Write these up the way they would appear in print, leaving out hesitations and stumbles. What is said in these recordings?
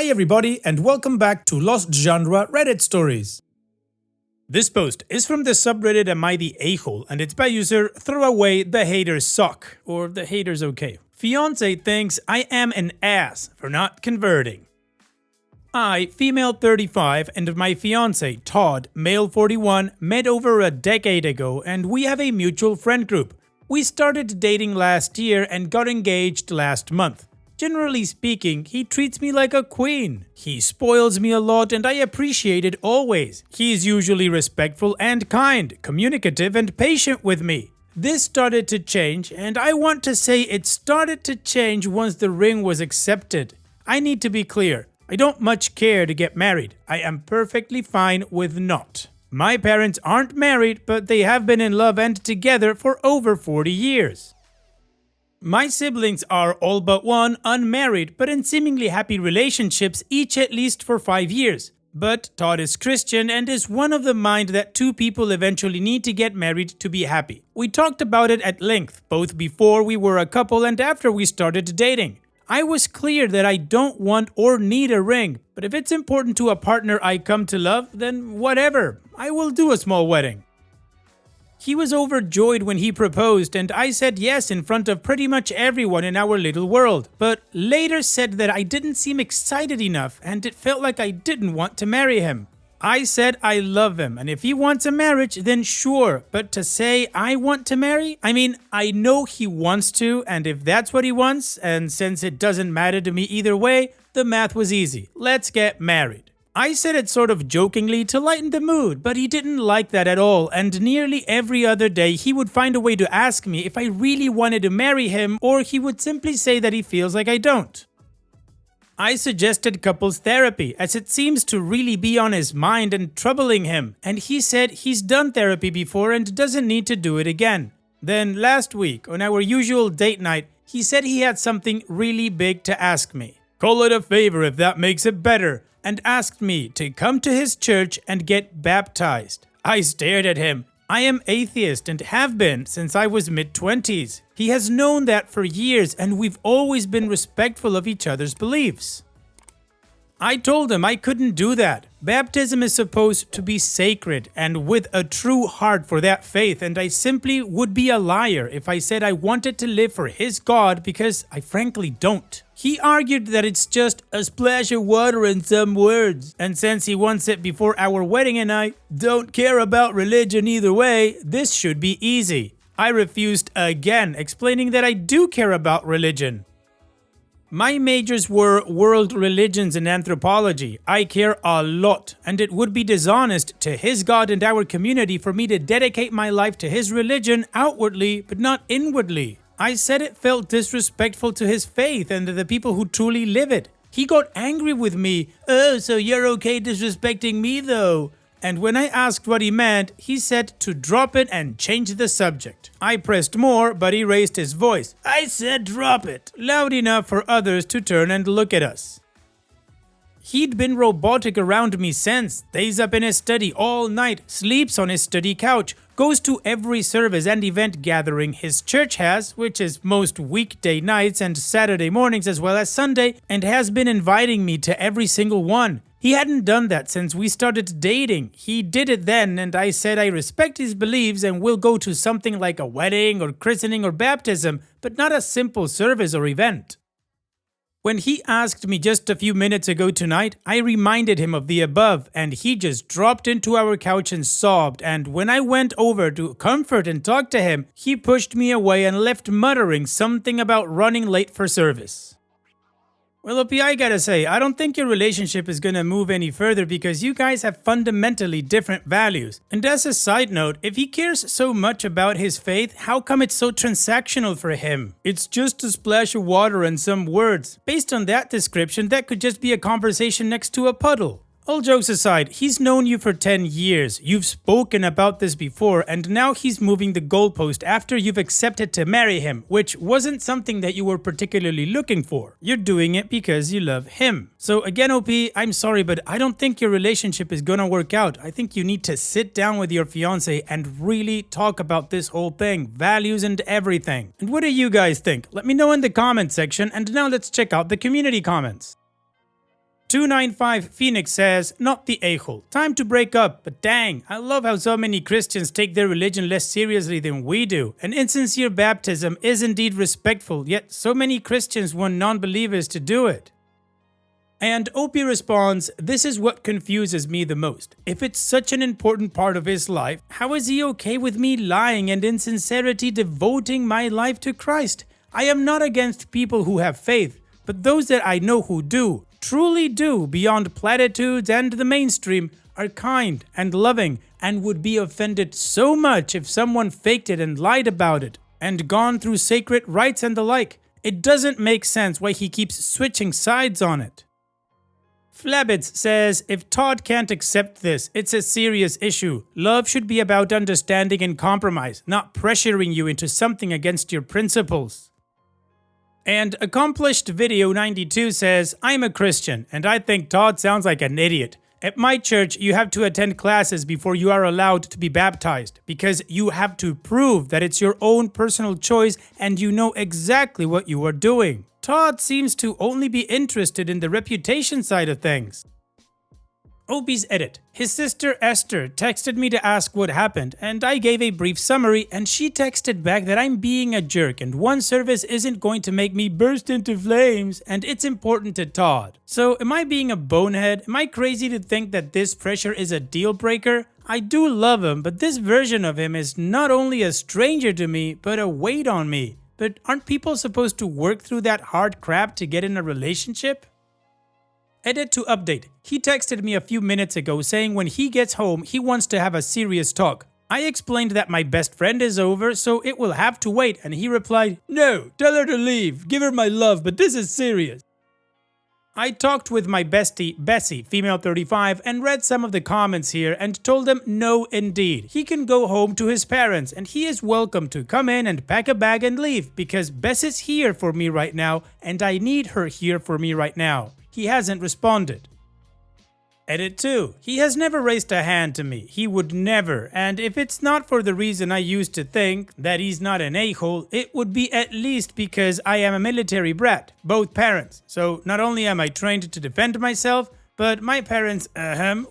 Hi everybody and welcome back to Lost Genre Reddit Stories. This post is from the subreddit Am I the A-hole and it's by user Throwaway the Haters Suck, or the haters okay. Fiance thinks I am an ass for not converting. I, female 35, and my fiance, Todd, male 41, met over a decade ago and we have a mutual friend group. We started dating last year and got engaged last month. Generally speaking, he treats me like a queen. He spoils me a lot and I appreciate it always. He is usually respectful and kind, communicative and patient with me. This started to change, and I want to say it started to change once the ring was accepted. I need to be clear, I don't much care to get married. I am perfectly fine with not. My parents aren't married, but they have been in love and together for over 40 years. My siblings are all but one unmarried, but in seemingly happy relationships, each at least for 5 years. But Todd is Christian and is one of the mind that two people eventually need to get married to be happy. We talked about it at length, both before we were a couple and after we started dating. I was clear that I don't want or need a ring, but if it's important to a partner I come to love, then whatever, I will do a small wedding. He was overjoyed when he proposed and I said yes in front of pretty much everyone in our little world, but later said that I didn't seem excited enough and it felt like I didn't want to marry him. I said I love him and if he wants a marriage then sure, but to say I want to marry? I mean, I know he wants to, and if that's what he wants, and since it doesn't matter to me either way, the math was easy. Let's get married. I said it sort of jokingly to lighten the mood, but he didn't like that at all, and nearly every other day he would find a way to ask me if I really wanted to marry him, or he would simply say that he feels like I don't. I suggested couples therapy, as it seems to really be on his mind and troubling him, and he said he's done therapy before and doesn't need to do it again. Then last week, on our usual date night, he said he had something really big to ask me. Call it a favor if that makes it better, and asked me to come to his church and get baptized. I stared at him. I am atheist and have been since I was mid-20s. He has known that for years and we've always been respectful of each other's beliefs. I told him I couldn't do that. Baptism is supposed to be sacred and with a true heart for that faith, and I simply would be a liar if I said I wanted to live for his God because I frankly don't. He argued that it's just a splash of water and some words, and since he wants it before our wedding and I don't care about religion either way, this should be easy. I refused again, explaining that I do care about religion. My majors were world religions and anthropology. I care a lot, and it would be dishonest to his God and our community for me to dedicate my life to his religion outwardly, but not inwardly. I said it felt disrespectful to his faith and to the people who truly live it. He got angry with me. Oh, so you're okay disrespecting me though? And when I asked what he meant, he said to drop it and change the subject. I pressed more, but he raised his voice. I said drop it, loud enough for others to turn and look at us. He'd been robotic around me since, stays up in his study all night, sleeps on his study couch, goes to every service and event gathering his church has, which is most weekday nights and Saturday mornings as well as Sunday, and has been inviting me to every single one. He hadn't done that since we started dating. He did it then, and I said I respect his beliefs and will go to something like a wedding or christening or baptism, but not a simple service or event. When he asked me just a few minutes ago tonight, I reminded him of the above, and he just dropped into our couch and sobbed, and when I went over to comfort and talk to him, he pushed me away and left muttering something about running late for service. Well, Opie, I gotta say, I don't think your relationship is gonna move any further because you guys have fundamentally different values. And as a side note, if he cares so much about his faith, how come it's so transactional for him? It's just a splash of water and some words. Based on that description, that could just be a conversation next to a puddle. All jokes aside, he's known you for 10 years, you've spoken about this before, and now he's moving the goalpost after you've accepted to marry him, which wasn't something that you were particularly looking for. You're doing it because you love him. So again, OP, I'm sorry, but I don't think your relationship is gonna work out. I think you need to sit down with your fiance and really talk about this whole thing, values and everything. And what do you guys think? Let me know in the comment section, and now let's check out the community comments. 295 Phoenix says, not the a-hole. Time to break up, but dang, I love how so many Christians take their religion less seriously than we do. An insincere baptism is indeed respectful, yet so many Christians want non-believers to do it. And Opie responds, this is what confuses me the most. If it's such an important part of his life, how is he okay with me lying and in sincerity devoting my life to Christ? I am not against people who have faith, but those that I know who do, truly do, beyond platitudes and the mainstream, are kind and loving and would be offended so much if someone faked it and lied about it and gone through sacred rites and the like. It doesn't make sense why he keeps switching sides on it. Flabbits says, if Todd can't accept this, it's a serious issue. Love should be about understanding and compromise, not pressuring you into something against your principles. And Accomplished Video 92 says, I'm a Christian, and I think Todd sounds like an idiot. At my church, you have to attend classes before you are allowed to be baptized, because you have to prove that it's your own personal choice and you know exactly what you are doing. Todd seems to only be interested in the reputation side of things. Opie's edit. His sister Esther texted me to ask what happened, and I gave a brief summary, and she texted back that I'm being a jerk and one service isn't going to make me burst into flames, and it's important to Todd. So am I being a bonehead? Am I crazy to think that this pressure is a deal breaker? I do love him, but this version of him is not only a stranger to me, but a weight on me. But aren't people supposed to work through that hard crap to get in a relationship? Edit to update. He texted me a few minutes ago saying when he gets home, he wants to have a serious talk. I explained that my best friend is over, so it will have to wait, and he replied, no, tell her to leave, give her my love, but this is serious. I talked with my bestie, Bessie, female 35, and read some of the comments here and told him no indeed. He can go home to his parents and he is welcome to come in and pack a bag and leave because Bess is here for me right now and I need her here for me right now. He hasn't responded. Edit 2. He has never raised a hand to me. He would never, and if it's not for the reason I used to think, that he's not an a-hole, it would be at least because I am a military brat, both parents. So not only am I trained to defend myself, but my parents,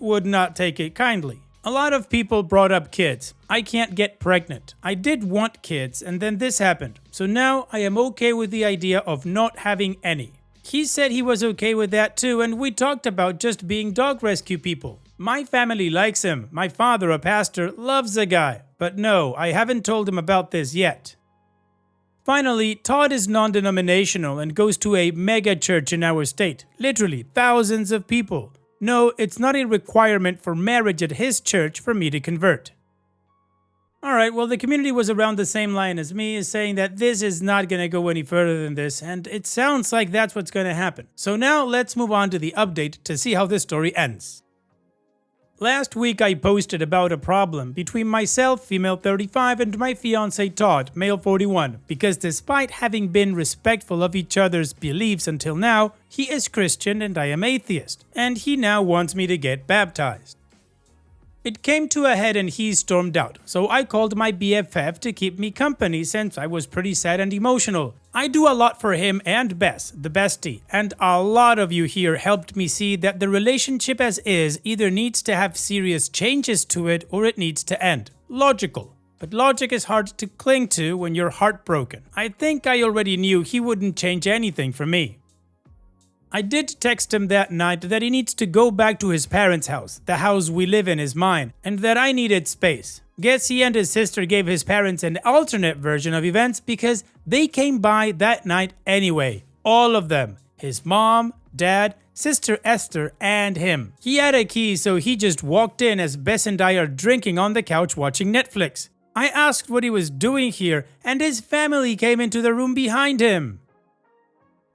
would not take it kindly. A lot of people brought up kids. I can't get pregnant. I did want kids, and then this happened. So now I am okay with the idea of not having any. He said he was okay with that too, and we talked about just being dog rescue people. My family likes him. My father, a pastor, loves the guy. But no, I haven't told him about this yet. Finally, Todd is non-denominational and goes to a mega church in our state. Literally, thousands of people. No, it's not a requirement for marriage at his church for me to convert. Alright, well the community was around the same line as me, is saying that this is not going to go any further than this, and it sounds like that's what's going to happen. So now let's move on to the update to see how this story ends. Last week I posted about a problem between myself, female 35, and my fiance Todd, male 41, because despite having been respectful of each other's beliefs until now, he is Christian and I am atheist, and he now wants me to get baptized. It came to a head and he stormed out, so I called my BFF to keep me company since I was pretty sad and emotional. I do a lot for him and Bess, the bestie, and a lot of you here helped me see that the relationship as is either needs to have serious changes to it or it needs to end. Logical. But logic is hard to cling to when you're heartbroken. I think I already knew he wouldn't change anything for me. I did text him that night that he needs to go back to his parents' house. The house we live in is mine, and that I needed space. Guess he and his sister gave his parents an alternate version of events because they came by that night anyway. All of them. His mom, dad, sister Esther, and him. He had a key, so he just walked in as Bess and I are drinking on the couch watching Netflix. I asked what he was doing here, and his family came into the room behind him.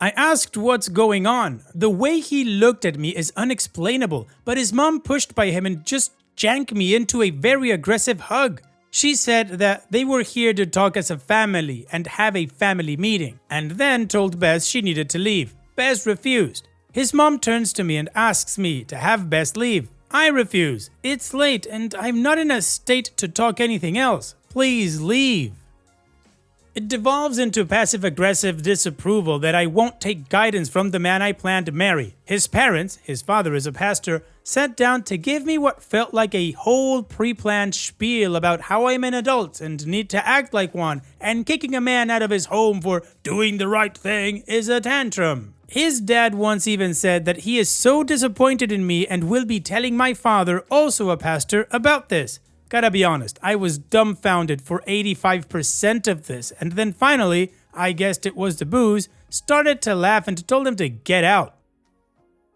I asked what's going on. The way he looked at me is unexplainable, but his mom pushed by him and just janked me into a very aggressive hug. She said that they were here to talk as a family and have a family meeting, and then told Bess she needed to leave. Bess refused. His mom turns to me and asks me to have Bess leave. I refuse. It's late and I'm not in a state to talk anything else. Please leave. It devolves into passive-aggressive disapproval that I won't take guidance from the man I plan to marry. His parents, his father is a pastor, sat down to give me what felt like a whole pre-planned spiel about how I'm an adult and need to act like one, and kicking a man out of his home for doing the right thing is a tantrum. His dad once even said that he is so disappointed in me and will be telling my father, also a pastor, about this. Gotta be honest, I was dumbfounded for 85% of this, and then finally, I guessed it was the booze, started to laugh and told him to get out.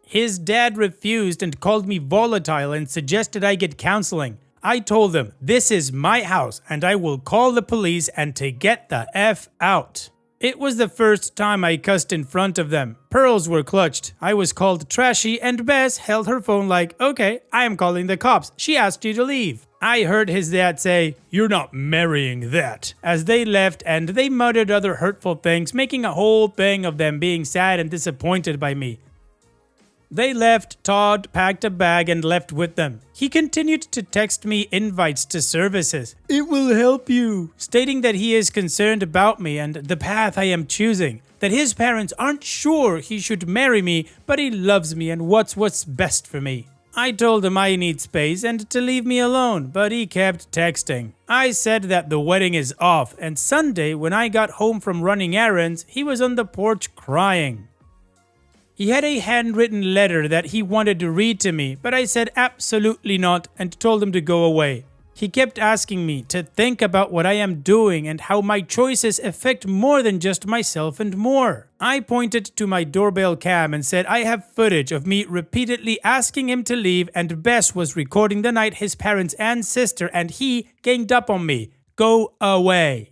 His dad refused and called me volatile and suggested I get counseling. I told him, this is my house and I will call the police and to get the F out. It was the first time I cussed in front of them. Pearls were clutched. I was called trashy and Bess held her phone like, okay, I am calling the cops. She asked you to leave. I heard his dad say, "You're not marrying that," as they left and they muttered other hurtful things, making a whole thing of them being sad and disappointed by me. They left, Todd packed a bag and left with them. He continued to text me invites to services. "It will help you," stating that he is concerned about me and the path I am choosing, that his parents aren't sure he should marry me, but he loves me and what's best for me. I told him I need space and to leave me alone, but he kept texting. I said that the wedding is off, and Sunday when I got home from running errands, he was on the porch crying. He had a handwritten letter that he wanted to read to me, but I said absolutely not and told him to go away. He kept asking me to think about what I am doing and how my choices affect more than just myself and more. I pointed to my doorbell cam and said I have footage of me repeatedly asking him to leave, and Bess was recording the night his parents and sister and he ganged up on me. Go away.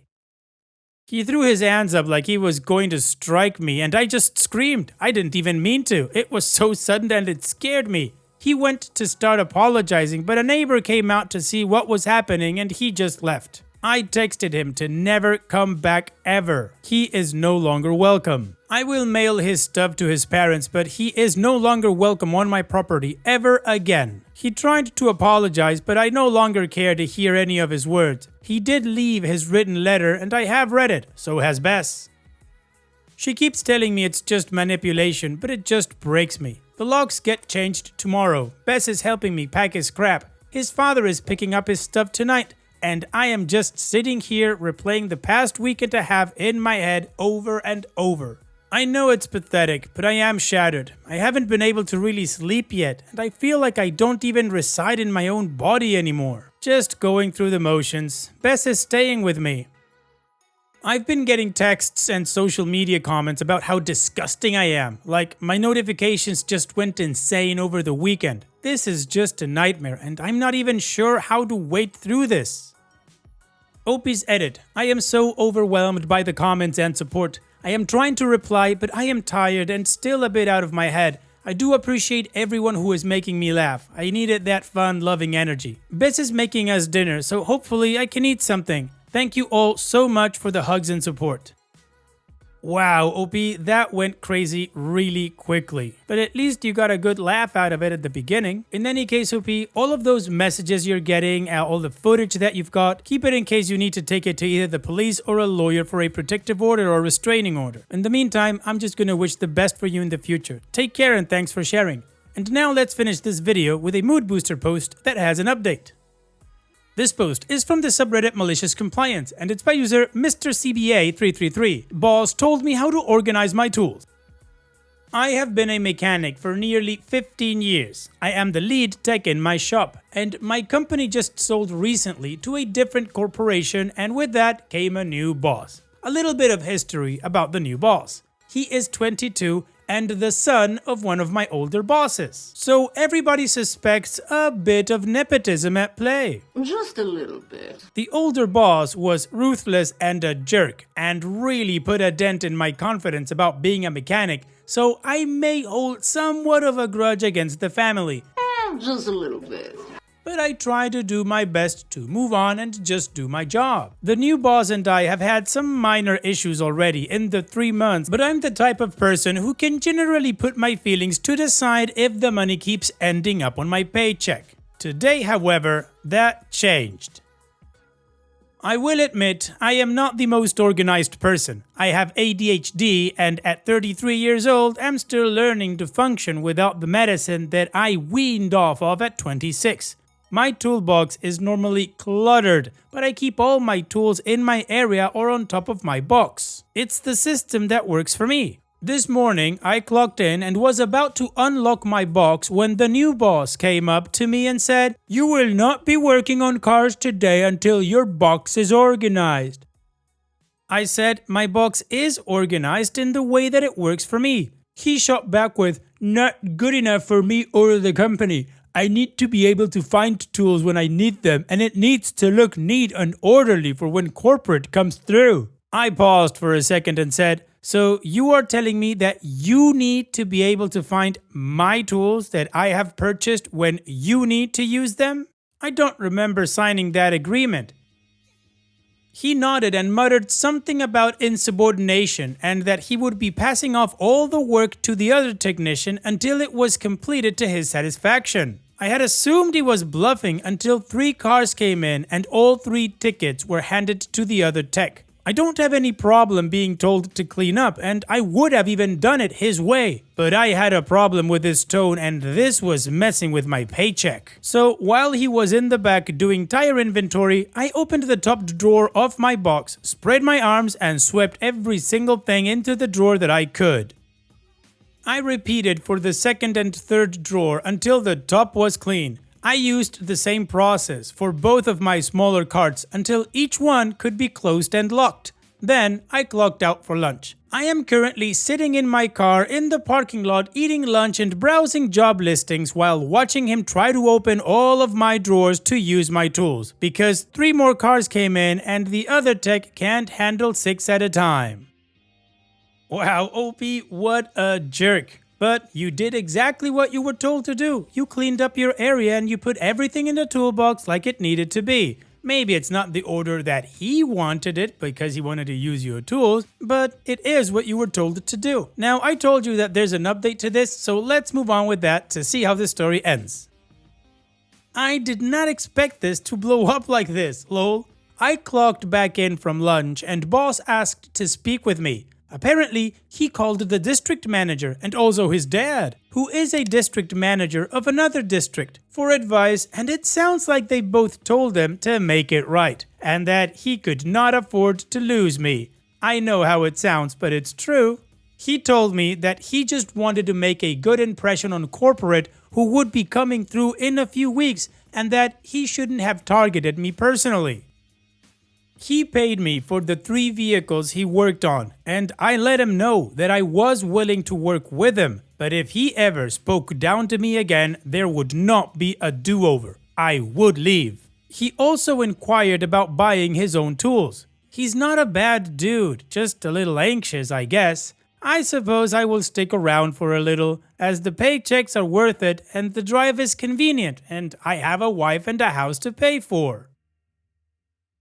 He threw his hands up like he was going to strike me, and I just screamed. I didn't even mean to. It was so sudden and it scared me. He went to start apologizing, but a neighbor came out to see what was happening and he just left. I texted him to never come back ever. He is no longer welcome. I will mail his stuff to his parents, but he is no longer welcome on my property ever again. He tried to apologize, but I no longer care to hear any of his words. He did leave his written letter and I have read it, so has Bess. She keeps telling me it's just manipulation, but it just breaks me. The locks get changed tomorrow. Bess is helping me pack his crap. His father is picking up his stuff tonight. And I am just sitting here replaying the past week and a half in my head over and over. I know it's pathetic, but I am shattered. I haven't been able to really sleep yet, and I feel like I don't even reside in my own body anymore. Just going through the motions. Bess is staying with me. I've been getting texts and social media comments about how disgusting I am. Like, my notifications just went insane over the weekend. This is just a nightmare, and I'm not even sure how to wait through this. Opie's edit. I am so overwhelmed by the comments and support. I am trying to reply, but I am tired and still a bit out of my head. I do appreciate everyone who is making me laugh. I needed that fun, loving energy. Bess is making us dinner, so hopefully I can eat something. Thank you all so much for the hugs and support. Wow, Opie, that went crazy really quickly. But at least you got a good laugh out of it at the beginning. In any case, Opie, all of those messages you're getting, all the footage that you've got, keep it in case you need to take it to either the police or a lawyer for a protective order or restraining order. In the meantime, I'm just gonna wish the best for you in the future. Take care and thanks for sharing. And now let's finish this video with a mood booster post that has an update. This post is from the subreddit Malicious Compliance, and it's by user Mr. CBA333. Boss told me how to organize my tools. I have been a mechanic for nearly 15 years. I am the lead tech in my shop, and my company just sold recently to a different corporation, and with that came a new boss. A little bit of history about the new boss. He is 22 and the son of one of my older bosses. So everybody suspects a bit of nepotism at play. Just a little bit. The older boss was ruthless and a jerk, and really put a dent in my confidence about being a mechanic, so I may hold somewhat of a grudge against the family. Just a little bit. But I try to do my best to move on and just do my job. The new boss and I have had some minor issues already in the 3 months, but I'm the type of person who can generally put my feelings to the side if the money keeps ending up on my paycheck. Today, however, that changed. I will admit, I am not the most organized person. I have ADHD and at 33 years old, I'm still learning to function without the medicine that I weaned off of at 26. My toolbox is normally cluttered, but I keep all my tools in my area or on top of my box. It's the system that works for me. This morning, I clocked in and was about to unlock my box when the new boss came up to me and said, "You will not be working on cars today until your box is organized." I said, "My box is organized in the way that it works for me." He shot back with, "Not good enough for me or the company. I need to be able to find tools when I need them, and it needs to look neat and orderly for when corporate comes through." I paused for a second and said, "So you are telling me that you need to be able to find my tools that I have purchased when you need to use them? I don't remember signing that agreement." He nodded and muttered something about insubordination and that he would be passing off all the work to the other technician until it was completed to his satisfaction. I had assumed he was bluffing until 3 cars came in and all 3 tickets were handed to the other tech. I don't have any problem being told to clean up, and I would have even done it his way. But I had a problem with his tone, and this was messing with my paycheck. So while he was in the back doing tire inventory, I opened the top drawer of my box, spread my arms, and swept every single thing into the drawer that I could. I repeated for the second and third drawer until the top was clean. I used the same process for both of my smaller carts until each one could be closed and locked. Then I clocked out for lunch. I am currently sitting in my car in the parking lot eating lunch and browsing job listings while watching him try to open all of my drawers to use my tools because 3 more cars came in and the other tech can't handle 6 at a time. Wow, OP, what a jerk. But you did exactly what you were told to do. You cleaned up your area and you put everything in the toolbox like it needed to be. Maybe it's not the order that he wanted it because he wanted to use your tools, but it is what you were told to do. Now, I told you that there's an update to this, so let's move on with that to see how the story ends. I did not expect this to blow up like this, lol. I clocked back in from lunch and boss asked to speak with me. Apparently, he called the district manager and also his dad, who is a district manager of another district, for advice, and it sounds like they both told him to make it right, and that he could not afford to lose me. I know how it sounds, but it's true. He told me that he just wanted to make a good impression on corporate who would be coming through in a few weeks, and that he shouldn't have targeted me personally. He paid me for the 3 vehicles he worked on, and I let him know that I was willing to work with him, but if he ever spoke down to me again, there would not be a do-over. I would leave. He also inquired about buying his own tools. He's not a bad dude, just a little anxious, I guess. I suppose I will stick around for a little, as the paychecks are worth it and the drive is convenient, and I have a wife and a house to pay for.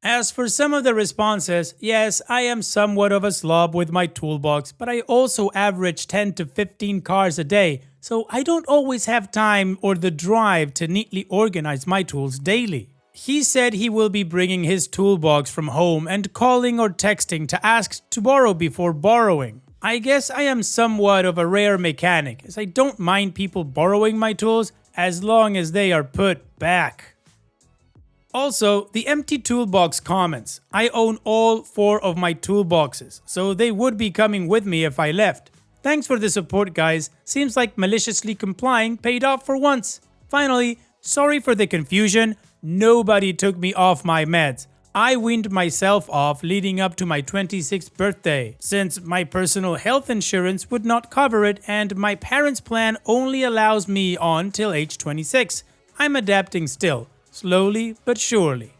As for some of the responses, yes, I am somewhat of a slob with my toolbox, but I also average 10 to 15 cars a day, so I don't always have time or the drive to neatly organize my tools daily. He said he will be bringing his toolbox from home and calling or texting to ask to borrow before borrowing. I guess I am somewhat of a rare mechanic, as I don't mind people borrowing my tools as long as they are put back. Also, the empty toolbox comments. I own all 4 of my toolboxes, so they would be coming with me if I left. Thanks for the support, guys. Seems like maliciously complying paid off for once. Finally, sorry for the confusion. Nobody took me off my meds. I weaned myself off leading up to my 26th birthday, since my personal health insurance would not cover it and my parents' plan only allows me on till age 26. I'm adapting still. Slowly but surely.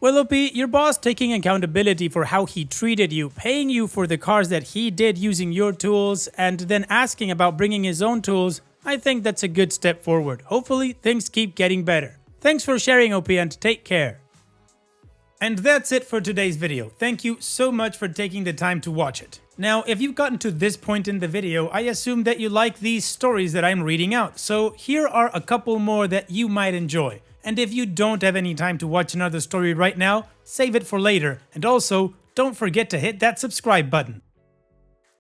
Well, OP, your boss taking accountability for how he treated you, paying you for the cars that he did using your tools, and then asking about bringing his own tools, I think that's a good step forward. Hopefully, things keep getting better. Thanks for sharing, OP, and take care. And that's it for today's video. Thank you so much for taking the time to watch it. Now, if you've gotten to this point in the video, I assume that you like these stories that I'm reading out, so here are a couple more that you might enjoy. And if you don't have any time to watch another story right now, save it for later, and also don't forget to hit that subscribe button.